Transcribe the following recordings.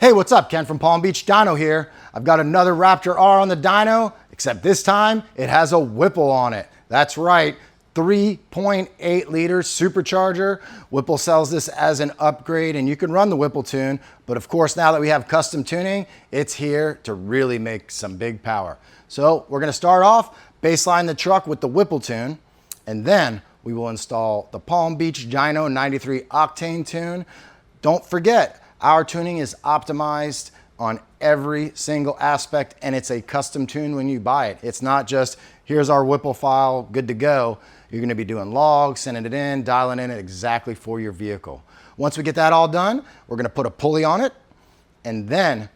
Hey, what's up? Ken from Palm Beach Dyno here. I've got another Raptor R on the dyno, except this time it has a Whipple on it. That's right, 3.8 liter supercharger. Whipple sells this as an upgrade and you can run the Whipple tune, but of course now that we have custom tuning, it's here to really make some big power. So we're gonna start off, baseline the truck with the Whipple tune, and then we will install the Palm Beach Dyno 93 octane tune. Don't forget, our tuning is optimized on every single aspect, and it's a custom tune when you buy it. It's not just, here's our Whipple file, good to go. You're gonna be doing logs, sending it in, dialing in it exactly for your vehicle. Once we get that all done, we're gonna put a pulley on it, and then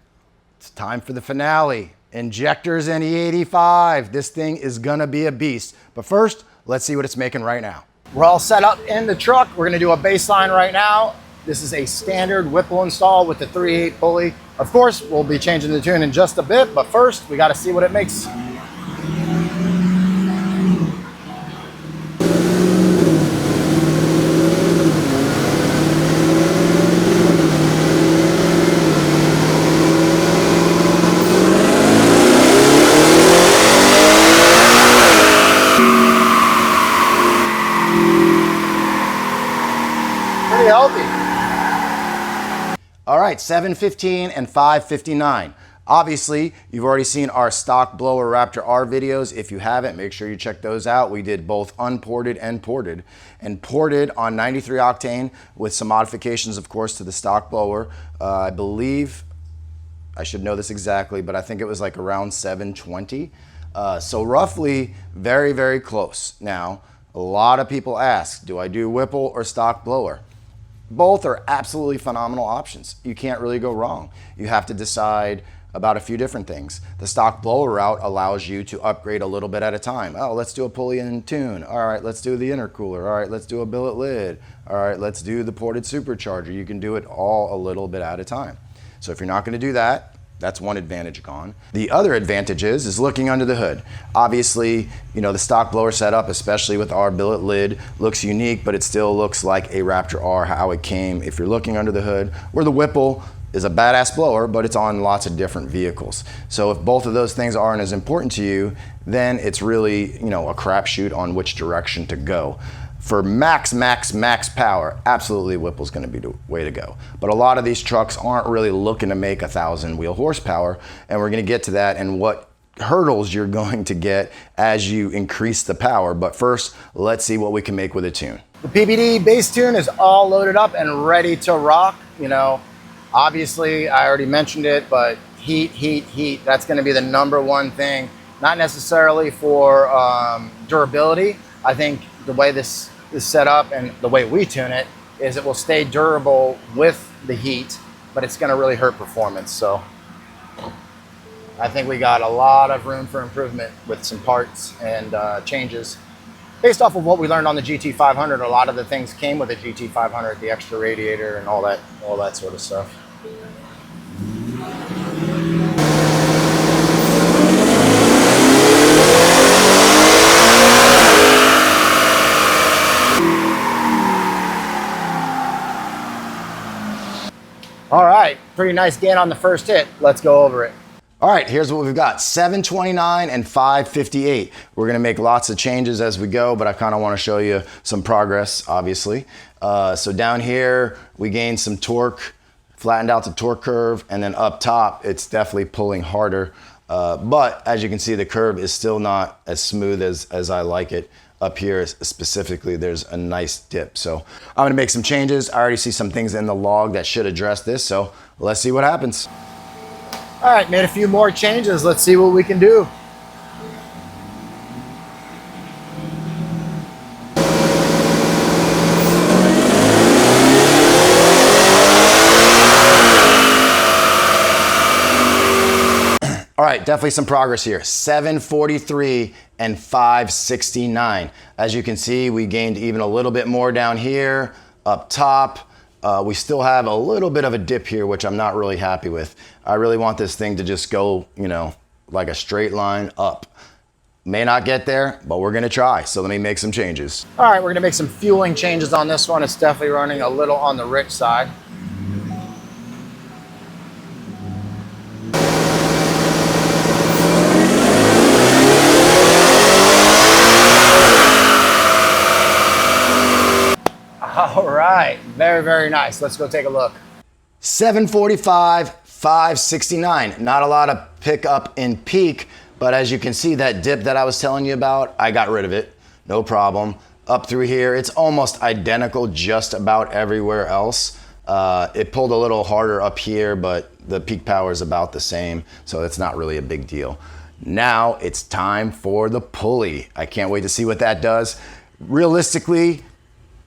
it's time for the finale. Injectors and E85. This thing is gonna be a beast. But first, let's see what it's making right now. We're all set up in the truck. We're gonna do a baseline right now. This is a standard Whipple install with the 3.8 pulley. Of course, we'll be changing the tune in just a bit, but first we got to see what it makes. Pretty healthy. All right, 715 and 559. Obviously, you've already seen our stock blower Raptor R videos. If you haven't, make sure you check those out. We did both unported and ported on 93 octane with some modifications, of course, to the stock blower. I believe, I should know this exactly, but I think it was like around 720. So roughly very, very close. Now, a lot of people ask, do I do Whipple or stock blower? Both are absolutely phenomenal options. You can't really go wrong. You have to decide about a few different things. The stock blower route allows you to upgrade a little bit at a time. Oh, let's do a pulley and tune. All right, let's do the intercooler. All right, let's do a billet lid. All right, let's do the ported supercharger. You can do it all a little bit at a time. So if you're not gonna do that, that's one advantage gone. The other advantage is looking under the hood. Obviously, you know, the stock blower setup, especially with our billet lid, looks unique, but it still looks like a Raptor R, how it came. If you're looking under the hood, where the Whipple is a badass blower, but it's on lots of different vehicles. So if both of those things aren't as important to you, then it's really, you know, a crapshoot on which direction to go. For max power, absolutely Whipple's gonna be the way to go. But a lot of these trucks aren't really looking to make 1,000 wheel horsepower, and we're gonna get to that and what hurdles you're going to get as you increase the power. But first, let's see what we can make with a tune. The PBD base tune is all loaded up and ready to rock. You know, obviously I already mentioned it, but heat, that's gonna be the #1 thing. Not necessarily for durability. I think the way this is set up and the way we tune it is it will stay durable with the heat, but it's going to really hurt performance. So I think we got a lot of room for improvement with some parts and changes. Based off of what we learned on the GT500, a lot of the things came with the GT500, the extra radiator and all that sort of stuff. All right, pretty nice gain on the first hit. Let's go over it. All right, here's what we've got, 729 and 558. We're gonna make lots of changes as we go, but I kinda wanna show you some progress, obviously. So down here, we gained some torque, flattened out the torque curve, and then up top, it's definitely pulling harder. But as you can see, the curve is still not as smooth as I like it. Up here specifically, there's a nice dip. So I'm gonna make some changes. I already see some things in the log that should address this, so let's see what happens. All right, made a few more changes. Let's see what we can do. All right, definitely some progress here. 743 and 569. As you can see, we gained even a little bit more down here, up top. We still have a little bit of a dip here, which I'm not really happy with. I really want this thing to just go, you know, like a straight line up. May not get there, but we're gonna try. So let me make some changes. All right, we're gonna make some fueling changes on this one. It's definitely running a little on the rich side. All right, very, very nice. Let's go take a look. 745, 569. Not a lot of pickup in peak, but as you can see, that dip that I was telling you about, I got rid of it, no problem. Up through here, it's almost identical just about everywhere else. It pulled a little harder up here, but the peak power is about the same, so it's not really a big deal. Now it's time for the pulley. I can't wait to see what that does. Realistically,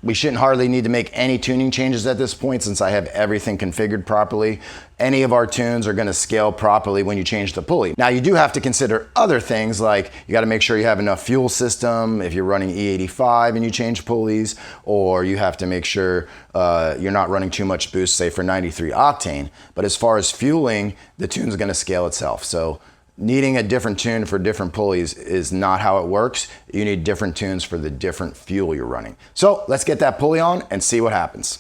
we shouldn't hardly need to make any tuning changes at this point since I have everything configured properly. Any of our tunes are gonna scale properly when you change the pulley. Now you do have to consider other things like you gotta make sure you have enough fuel system if you're running E85 and you change pulleys, or you have to make sure you're not running too much boost, say for 93 octane. But as far as fueling, the tune's gonna scale itself. So needing a different tune for different pulleys is not how it works. You need different tunes for the different fuel you're running. So let's get that pulley on and see what happens.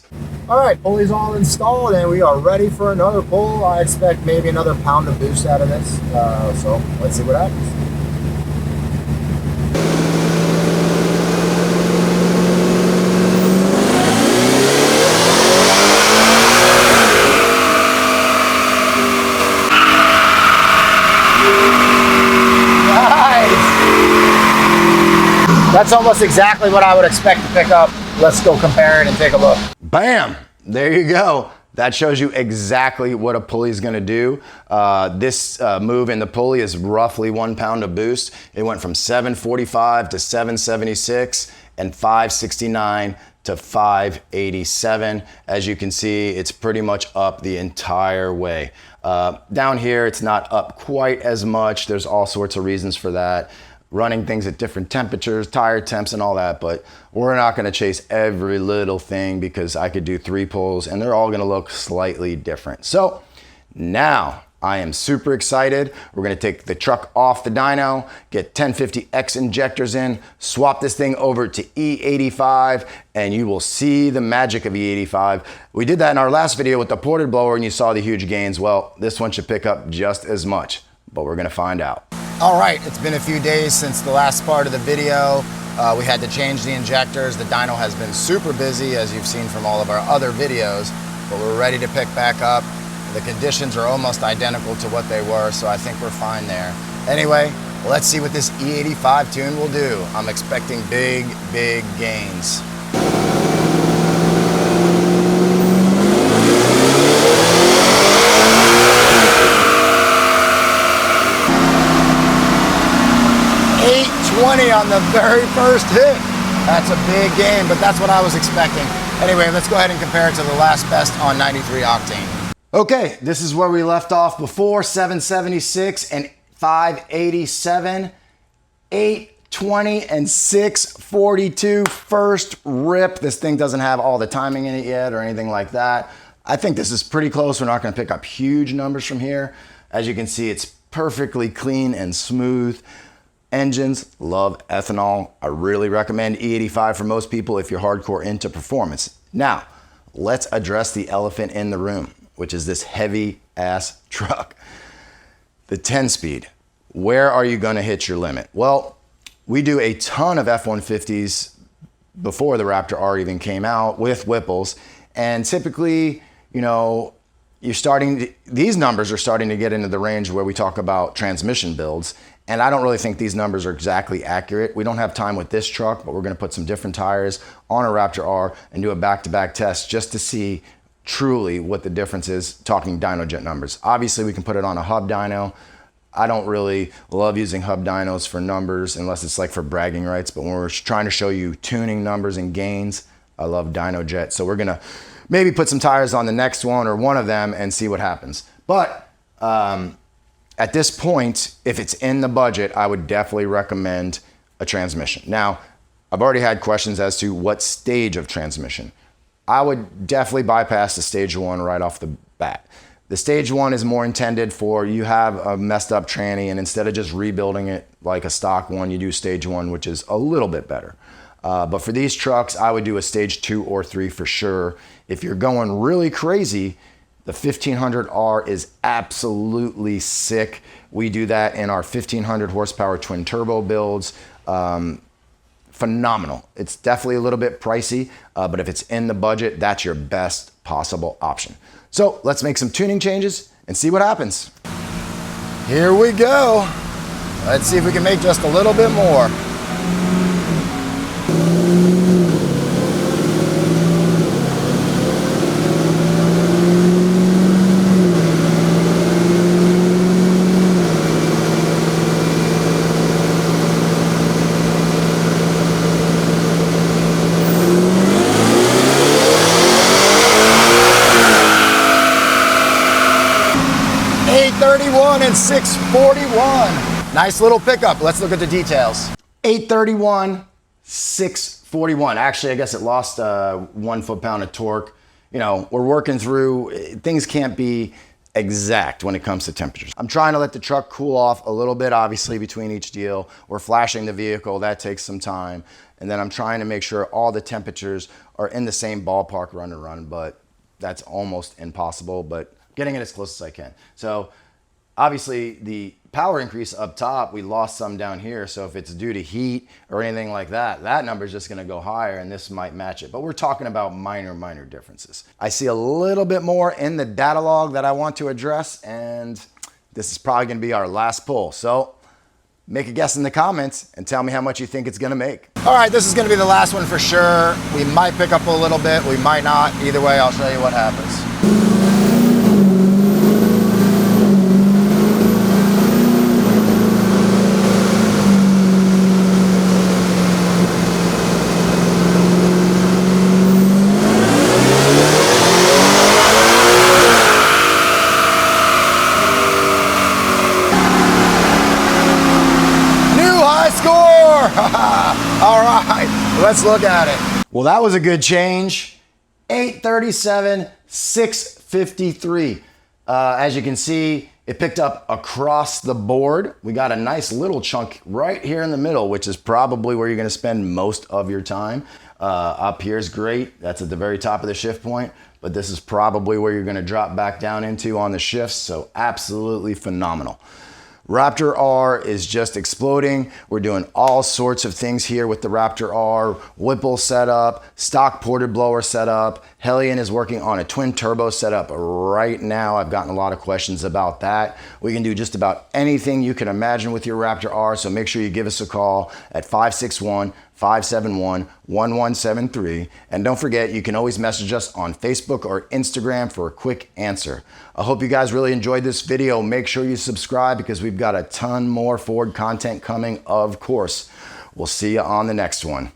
All right, pulley's all installed and we are ready for another pull. I expect maybe another pound of boost out of this. So let's see what happens. That's almost exactly what I would expect to pick up. Let's go compare it and take a look. Bam, there you go. That shows you exactly what a pulley is gonna do. This move in the pulley is roughly 1 pound of boost. It went from 745 to 776 and 569 to 587. As you can see, it's pretty much up the entire way. Down here, it's not up quite as much. There's all sorts of reasons for that. Running things at different temperatures, tire temps and all that, but we're not gonna chase every little thing because I could do 3 pulls and they're all gonna look slightly different. So now I am super excited. We're gonna take the truck off the dyno, get 1050X injectors in, swap this thing over to E85, and you will see the magic of E85. We did that in our last video with the ported blower and you saw the huge gains. Well, this one should pick up just as much, but we're gonna find out. All right, it's been a few days since the last part of the video. We had to change the injectors. The dyno has been super busy, as you've seen from all of our other videos, but we're ready to pick back up. The conditions are almost identical to what they were, so I think we're fine there. Anyway, let's see what this E85 tune will do. I'm expecting big, big gains. On the very first hit. That's a big gain, but that's what I was expecting. Anyway, let's go ahead and compare it to the last best on 93 octane. Okay, this is where we left off before, 776 and 587, 820 and 642 first rip. This thing doesn't have all the timing in it yet or anything like that. I think this is pretty close. We're not gonna pick up huge numbers from here. As you can see, it's perfectly clean and smooth. Engines love ethanol. I really recommend E85 for most people if you're hardcore into performance. Now, let's address the elephant in the room, which is this heavy ass truck. The 10-speed, where are you gonna hit your limit? Well, we do a ton of F-150s before the Raptor R even came out with Whipples, and typically, you know, these numbers are starting to get into the range where we talk about transmission builds. And I don't really think these numbers are exactly accurate. We don't have time with this truck, but we're gonna put some different tires on a Raptor R and do a back-to-back test just to see truly what the difference is talking dyno jet numbers. Obviously, we can put it on a hub dyno. I don't really love using hub dynos for numbers unless it's like for bragging rights, but when we're trying to show you tuning numbers and gains, I love dyno jet. So we're gonna maybe put some tires on the next one or one of them and see what happens. But at this point, if it's in the budget, I would definitely recommend a transmission. Now, I've already had questions as to what stage of transmission. I would definitely bypass the stage 1 right off the bat. The stage 1 is more intended for you have a messed up tranny and instead of just rebuilding it like a stock one, you do stage 1, which is a little bit better. But for these trucks, I would do a stage 2 or 3 for sure. If you're going really crazy, the 1500R is absolutely sick. We do that in our 1500 horsepower twin turbo builds. phenomenal. It's definitely a little bit pricey, but if it's in the budget, that's your best possible option. So let's make some tuning changes and see what happens. Here we go. Let's see if we can make just a little bit more. And 641. Nice little pickup. Let's look at the details. 831, 641. Actually, I guess it lost 1 foot-pound of torque. You know, we're working through, things can't be exact when it comes to temperatures. I'm trying to let the truck cool off a little bit, obviously, between each deal. We're flashing the vehicle. That takes some time. And then I'm trying to make sure all the temperatures are in the same ballpark run to run, but that's almost impossible, but getting it as close as I can. So obviously, the power increase up top, we lost some down here. So if it's due to heat or anything like that, that number is just going to go higher and this might match it. But we're talking about minor differences. I see a little bit more in the data log that I want to address, and this is probably going to be our last pull. So make a guess in the comments and tell me how much you think it's going to make. All right, this is going to be the last one for sure. We might pick up a little bit. We might not. Either way, I'll show you what happens. All right, let's look at it. Well, that was a good change. 837, 653. As you can see, it picked up across the board. We got a nice little chunk right here in the middle, which is probably where you're going to spend most of your time. Up here is great. That's at the very top of the shift point, but this is probably where you're going to drop back down into on the shifts. So absolutely phenomenal. Raptor R is just exploding. We're doing all sorts of things here with the Raptor R. Whipple setup, stock ported blower setup. Hellion is working on a twin turbo setup right now. I've gotten a lot of questions about that. We can do just about anything you can imagine with your Raptor R, so make sure you give us a call at 561-571-1173. And don't forget, you can always message us on Facebook or Instagram for a quick answer. I hope you guys really enjoyed this video. Make sure you subscribe because we've got a ton more Ford content coming, of course. We'll see you on the next one.